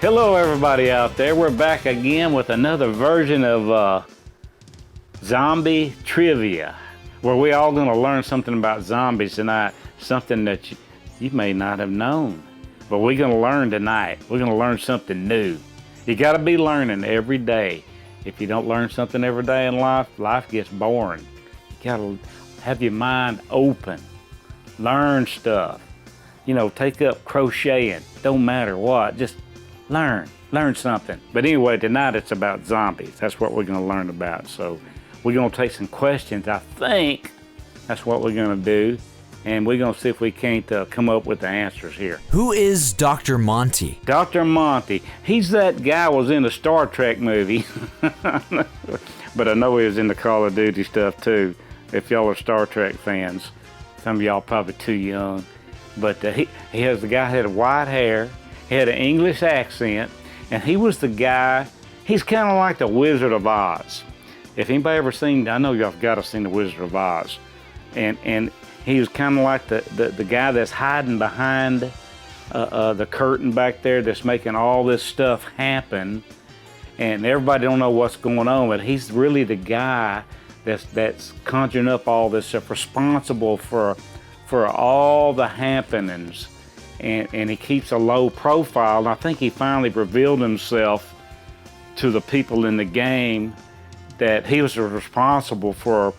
Hello everybody out there. We're back again with another version of zombie trivia, where we all going to learn something about zombies tonight, something that you may not have known. But we're going to learn tonight. We're going to learn something new. You got to be learning every day. If you don't learn something every day in life, life gets boring. You got to have your mind open. Learn stuff. You know, take up crocheting. Don't matter what. Just learn something. But anyway, tonight it's about zombies. That's what we're going to learn about. So we're going to take some questions. I think that's what we're going to do. And we're going to see if we can't come up with the answers here. Who is Dr. Monty? Dr. Monty. He's that guy was in the Star Trek movie. But I know he was in the Call of Duty stuff too, if y'all are Star Trek fans. Some of y'all probably too young. But he has the guy had white hair. He had an English accent, and he was the guy, he's kind of like the Wizard of Oz. If anybody ever seen, I know y'all got to seen the Wizard of Oz. And he was kind of like the guy that's hiding behind the curtain back there that's making all this stuff happen. And everybody don't know what's going on, but he's really the guy that's conjuring up all this stuff, responsible for all the happenings. And he keeps a low profile, and I think he finally revealed himself to the people in the game that he was responsible for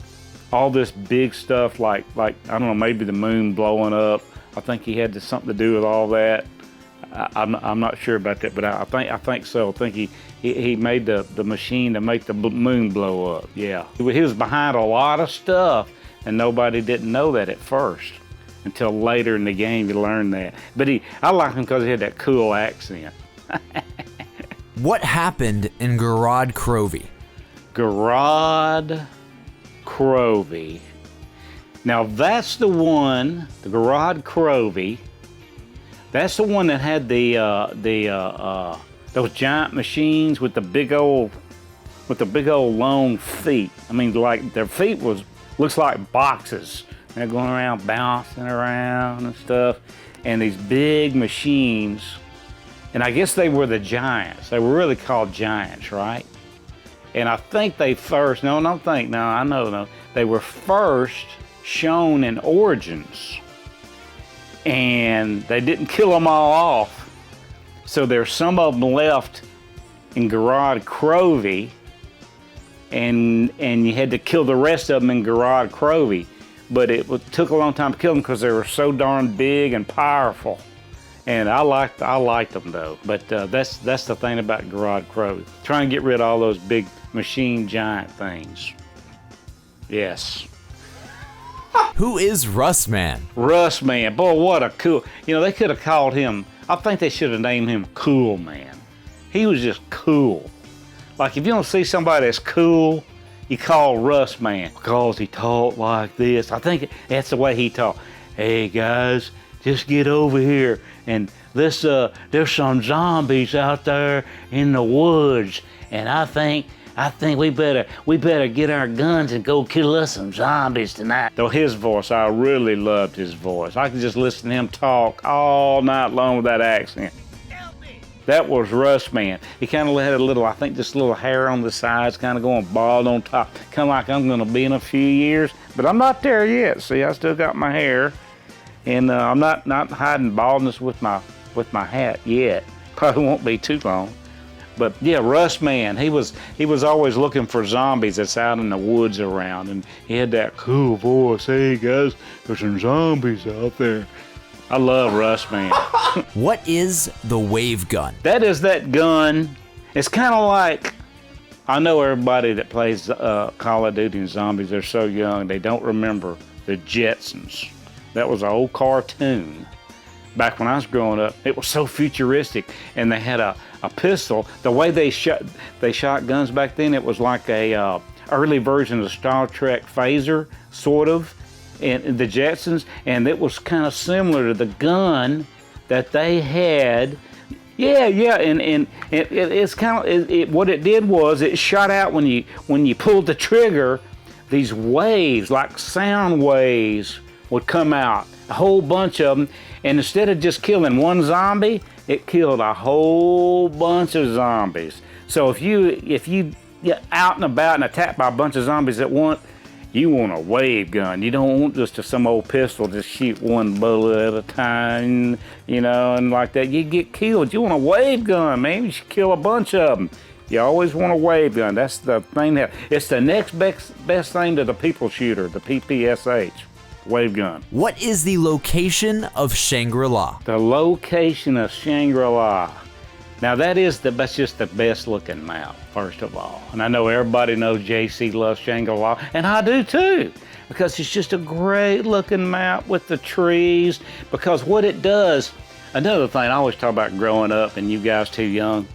all this big stuff, like I don't know, maybe the moon blowing up. I think he had something to do with all that. I'm not sure about that, but I think so. I think he made the machine to make the moon blow up. Yeah, he was behind a lot of stuff, and nobody didn't know that at first. Until later in the game, you learn that. But I like him because he had that cool accent. What happened in Gorod Krovi? Gorod Krovi. Now that's the one, the Gorod Krovi. That's the one that had those giant machines with the big old long feet. I mean, like their feet looks like boxes. They're going around, bouncing around and stuff. And these big machines, and I guess they were the giants. They were really called giants, right? And I think they first, I know. They were first shown in Origins. And they didn't kill them all off. So there's some of them left in Gorod Krovi. And you had to kill the rest of them in Gorod Krovi. But it took a long time to kill them because they were so darn big and powerful. And I liked them though. But that's the thing about Gorod Krovi. Try and get rid of all those big machine giant things. Yes. Who is Russman? Russman, boy, what a cool, they could have called him, I think they should have named him Cool Man. He was just cool. Like if you don't see somebody that's cool, you call Russman because he talked like this. I think that's the way he talked. Hey guys, just get over here and there's some zombies out there in the woods, and I think we better get our guns and go kill us some zombies tonight. Though his voice, I really loved his voice. I could just listen to him talk all night long with that accent. That was Russman. He kind of had a little, I think this little hair on the sides, kind of going bald on top. Kind of like I'm going to be in a few years, but I'm not there yet. See, I still got my hair, and I'm not hiding baldness with my hat yet. Probably won't be too long. But yeah, Russman, he was always looking for zombies that's out in the woods around, and he had that cool voice. Hey guys, there's some zombies out there. I love Russman. What is the wave gun? That is that gun. It's kind of like, I know everybody that plays Call of Duty and zombies, they're so young, they don't remember the Jetsons. That was an old cartoon. Back when I was growing up, it was so futuristic, and they had a pistol. The way they shot guns back then, it was like a early version of Star Trek phaser, sort of. And the Jetsons, and it was kind of similar to the gun that they had. Yeah, and it's kind of what it did was it shot out when you pulled the trigger. These waves, like sound waves, would come out, a whole bunch of them, and instead of just killing one zombie, it killed a whole bunch of zombies. So if you get out and about and attacked by a bunch of zombies at once, you want a wave gun. You don't want just some old pistol, just shoot one bullet at a time, you know, and like that. You get killed. You want a wave gun, man. You should kill a bunch of them. You always want a wave gun. That's the thing it's the next best thing to the people shooter, the PPSH, wave gun. What is the location of Shangri-La? The location of Shangri-La. Now that's just the best looking map, first of all. And I know everybody knows JC loves Shangri-La, and I do too, because it's just a great looking map with the trees. Because what it does, another thing I always talk about growing up, and you guys too young,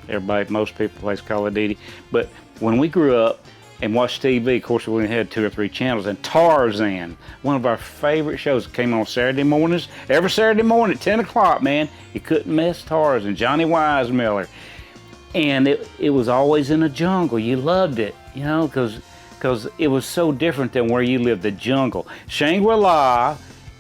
most people plays Call of Duty, but when we grew up and watched TV, of course we had 2 or 3 channels, and Tarzan, one of our favorite shows, came on Saturday mornings, every Saturday morning at 10 o'clock, man. You couldn't miss Tarzan, Johnny Weissmuller. And it was always in the jungle. You loved it, you know, because it was so different than where you lived, the jungle. Shangri-La,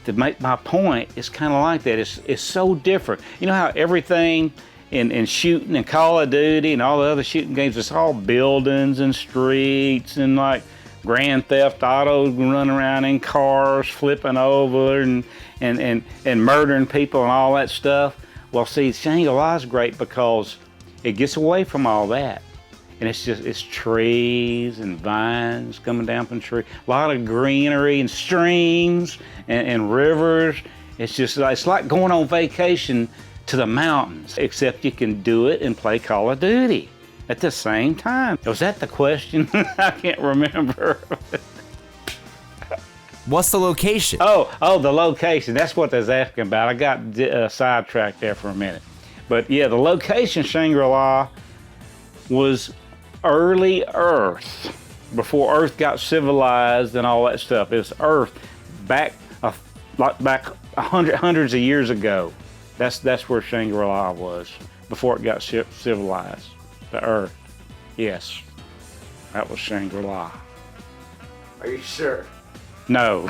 to make my point, is kind of like that. It's so different. You know how everything in shooting and Call of Duty and all the other shooting games, it's all buildings and streets and like Grand Theft Auto, running around in cars, flipping over and murdering people and all that stuff. Well, see, Shangri-La's great because it gets away from all that. And it's trees and vines coming down from the tree, a lot of greenery and streams and rivers. It's like going on vacation to the mountains, except you can do it and play Call of Duty at the same time. Was that the question? I can't remember. What's the location? Oh, the location. That's what they was asking about. I got sidetracked there for a minute. But yeah, the location, Shangri-La, was early Earth, before Earth got civilized and all that stuff. It was Earth back hundreds of years ago. That's where Shangri-La was before it got civilized. The Earth. Yes, that was Shangri-La. Are you sure? No.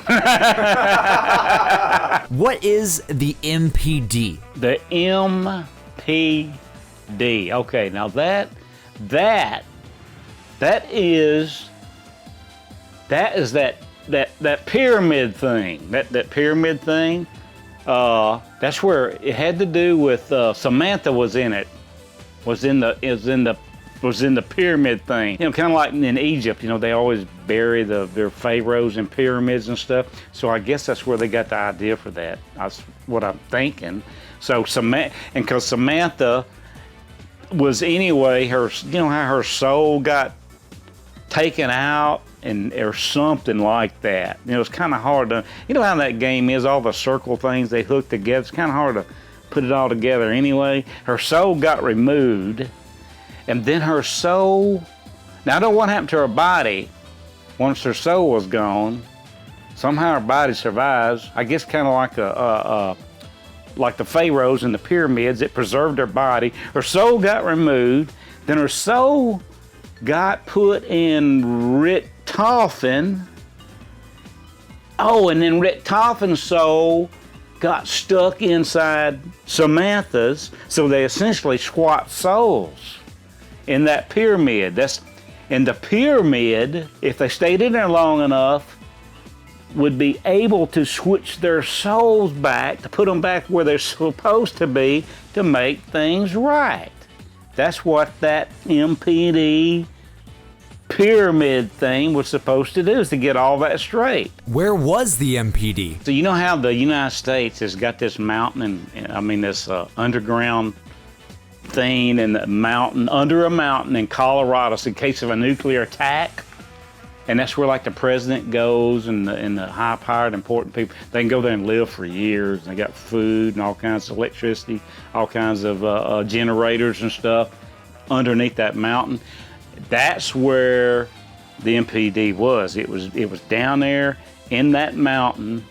What is the MPD? The MPD. Okay, now that is that pyramid thing. That pyramid thing. That's where it had to do with Samantha was in it. Was in the pyramid thing. You know, kind of like in Egypt. You know, they always bury their pharaohs in pyramids and stuff. So I guess that's where they got the idea for that. That's what I'm thinking. So because Samantha was anyway, you know how her soul got taken out or something like that. You know, it's kind of hard to, you know how that game is, all the circle things they hook together. It's kind of hard to put it all together anyway. Her soul got removed, and then her soul, now I don't know what happened to her body once her soul was gone. Somehow her body survives. I guess kind of like the pharaohs and the pyramids, it preserved her body. Her soul got removed, then her soul got put in Richthofen's. Oh, and then Richthofen's soul got stuck inside Samantha's, so they essentially swapped souls in that pyramid. And the pyramid, if they stayed in there long enough, would be able to switch their souls back, to put them back where they're supposed to be, to make things right. That's what that MPD pyramid thing was supposed to do, is to get all that straight. Where was the MPD? So you know how the United States has got this mountain, this underground thing in the mountain, under a mountain in Colorado, so in case of a nuclear attack. And that's where like the president goes and the high-powered important people, they can go there and live for years. They got food and all kinds of electricity, all kinds of generators and stuff underneath that mountain. That's where the MPD was. It was down there in that mountain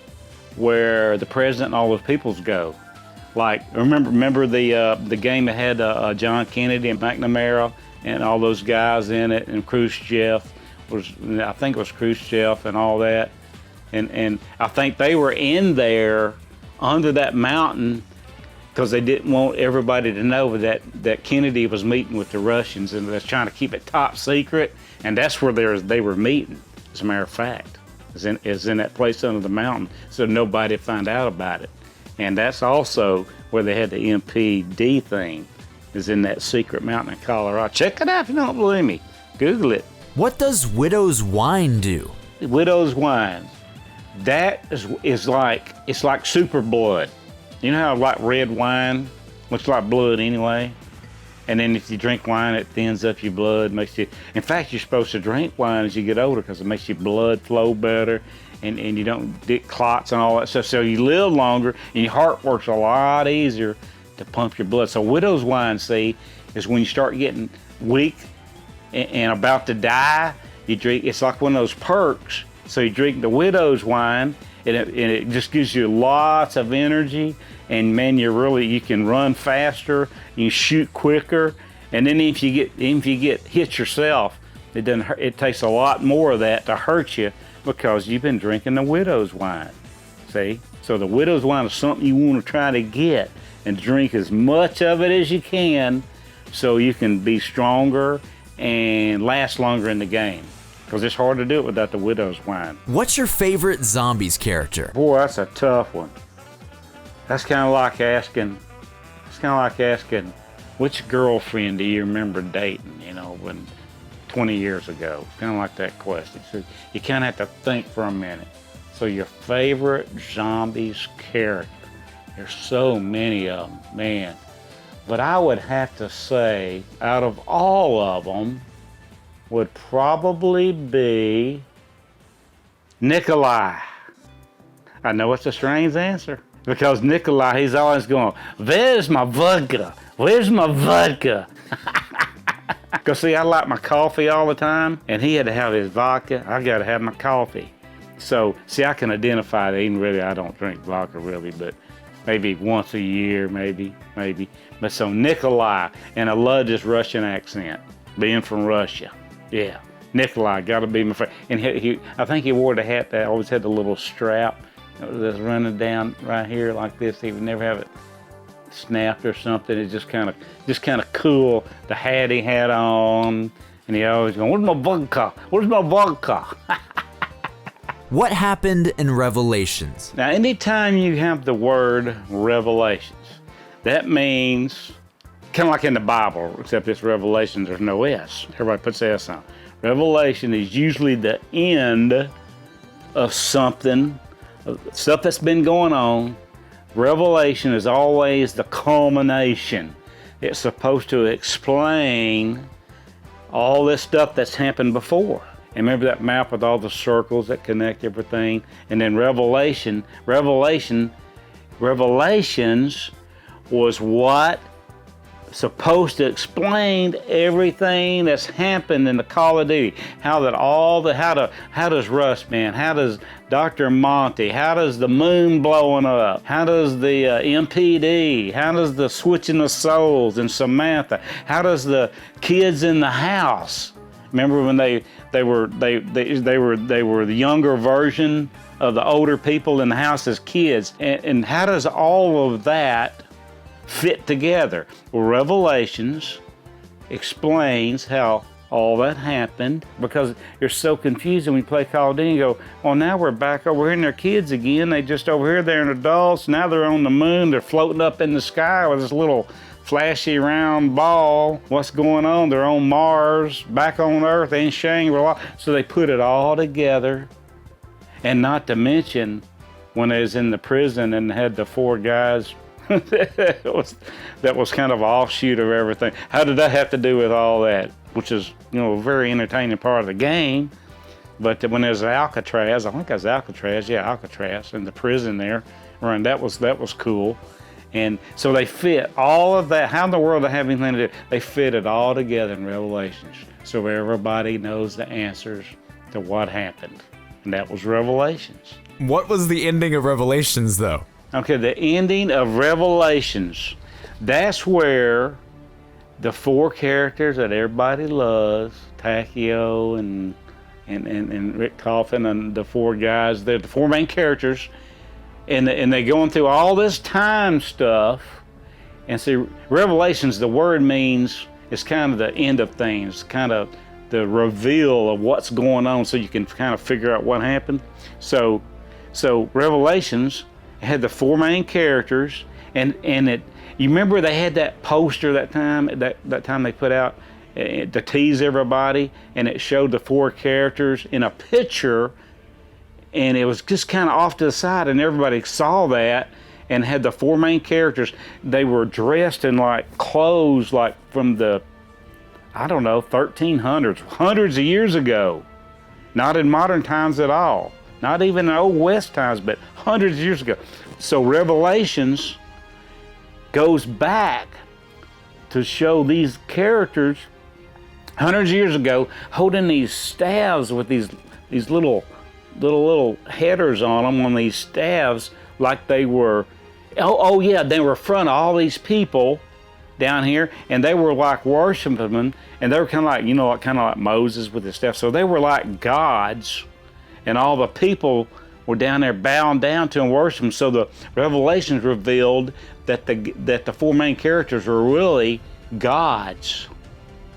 where the president and all those peoples go. Like, remember the game that had John Kennedy and McNamara and all those guys in it, and Khrushchev. I think it was Khrushchev and all that, and I think they were in there under that mountain, because they didn't want everybody to know that Kennedy was meeting with the Russians, and they're trying to keep it top secret. And that's where they were meeting, as a matter of fact, is in that place under the mountain, so nobody found out about it. And that's also where they had the MPD thing, is in that secret mountain in Colorado. Check it out if you don't believe me. Google it. What does widow's wine do? Widow's wine. That is like, it's like super blood. You know how like red wine looks like blood anyway? And then if you drink wine, it thins up your blood, makes you, in fact, you're supposed to drink wine as you get older because it makes your blood flow better, and you don't get clots and all that stuff. So you live longer and your heart works a lot easier to pump your blood. So widow's wine, see, is when you start getting weak and about to die, you drink, it's like one of those perks. So you drink the widow's wine, and it just gives you lots of energy, and man, you can run faster, you shoot quicker, and then if you get hit yourself, it doesn't hurt. It takes a lot more of that to hurt you because you've been drinking the widow's wine. See, so the widow's wine is something you want to try to get and drink as much of it as you can, so you can be stronger and last longer in the game. Because it's hard to do it without the widow's wine. What's your favorite zombies character? Boy, that's a tough one. That's kind of like asking, which girlfriend do you remember dating, when 20 years ago? It's kind of like that question. So you kind of have to think for a minute. So your favorite zombies character. There's so many of them, man. But I would have to say, out of all of them, would probably be Nikolai. I know it's a strange answer, because Nikolai, he's always going, where's my vodka? Where's my vodka? Because see, I like my coffee all the time, and he had to have his vodka. I got to have my coffee. So, see, I can identify that. Even really, I don't drink vodka really, but maybe once a year, maybe. But so Nikolai, and I love this Russian accent, being from Russia. Yeah, Nikolai, gotta be my friend. And I think he wore the hat that always had the little strap that's running down right here like this. He would never have it snapped or something. It's just kind of cool. The hat he had on, and he always going, "Where's my vodka? Where's my vodka?" What happened in Revelations? Now, anytime you have the word Revelations, that means, kind of like in the Bible, except it's Revelation, there's no S. Everybody puts S on. Revelation is usually the end of something, stuff that's been going on. Revelation is always the culmination. It's supposed to explain all this stuff that's happened before. And remember that map with all the circles that connect everything? And then Revelations was what supposed to explain everything that's happened in the Call of Duty. How does Russman, how does Dr. Monty, how does the moon blowing up, how does the MPD, how does the switching of souls in Samantha, how does the kids in the house? Remember when they were the younger version of the older people in the house as kids, and how does all of that fit together? Well, Revelations explains how all that happened, because you're so confusing when you play Call of Duty. You go, well, now we're back over here and they're kids again. They just over here, they're adults. Now they're on the moon. They're floating up in the sky with this little flashy round ball. What's going on? They're on Mars, back on Earth, in Shangri-La. So they put it all together. And not to mention, when they was in the prison and had the 4 guys, that was kind of an offshoot of everything. How did that have to do with all that? Which is, a very entertaining part of the game. But when there's Alcatraz, I think it was Alcatraz, in the prison there, and that was cool. And so they fit all of that. How in the world do they have anything to do? They fit it all together in Revelations, so everybody knows the answers to what happened. And that was Revelations. What was the ending of Revelations, though? Okay, the ending of Revelations, that's where the 4 characters that everybody loves, Takeo and Rick Coffin and the 4 guys, they're the 4 main characters, and they're going through all this time stuff, And see, Revelations, the word means it's kind of the end of things, kind of the reveal of what's going on, so you can kind of figure out what happened. So Revelations had the four main characters, and it. You remember they had that poster that time they put out to tease everybody, and it showed the four characters in a picture, and it was just kind of off to the side, and everybody saw that, and had the four main characters. They were dressed in like clothes like from the, I don't know, 1300s, hundreds of years ago. Not in modern times at all. Not even in Old West times, but hundreds of years ago. So Revelations goes back to show these characters hundreds of years ago holding these staves with these little headers on them, on these staves, like they were, oh yeah, they were in front of all these people down here, and they were like worshiping them, and they were kind of like, you know, kind of like Moses with his staff. So they were like gods, and all the people were down there bowing down to and worshiping. So the Revelations revealed that the four main characters were really gods.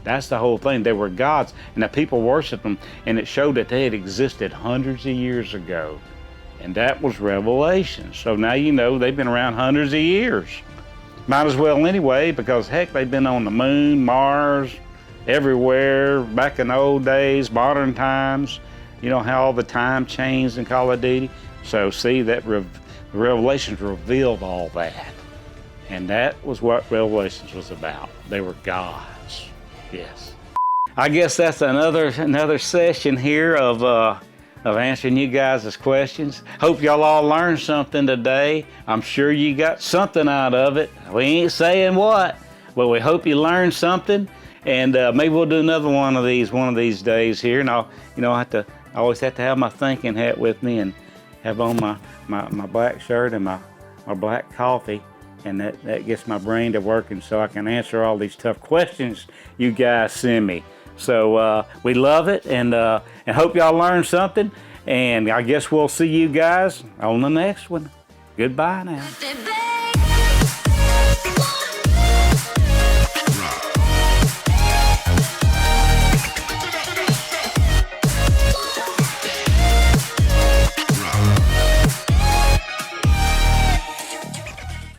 That's the whole thing. They were gods, and the people worshiped them, and it showed that they had existed hundreds of years ago. And that was Revelation. So now you know they've been around hundreds of years. Might as well anyway, because heck, they've been on the moon, Mars, everywhere, back in the old days, modern times. You know how all the time changed in Call of Duty? So see, that Revelations revealed all that. And that was what Revelations was about. They were gods. Yes. I guess that's another session here of answering you guys' questions. Hope y'all all learned something today. I'm sure you got something out of it. We ain't saying what, but we hope you learned something. And maybe we'll do another one of these days here. And I always have to have my thinking hat with me and have on my black shirt and my black coffee. And that gets my brain to working so I can answer all these tough questions you guys send me. So we love it, and hope y'all learned something. And I guess we'll see you guys on the next one. Goodbye now.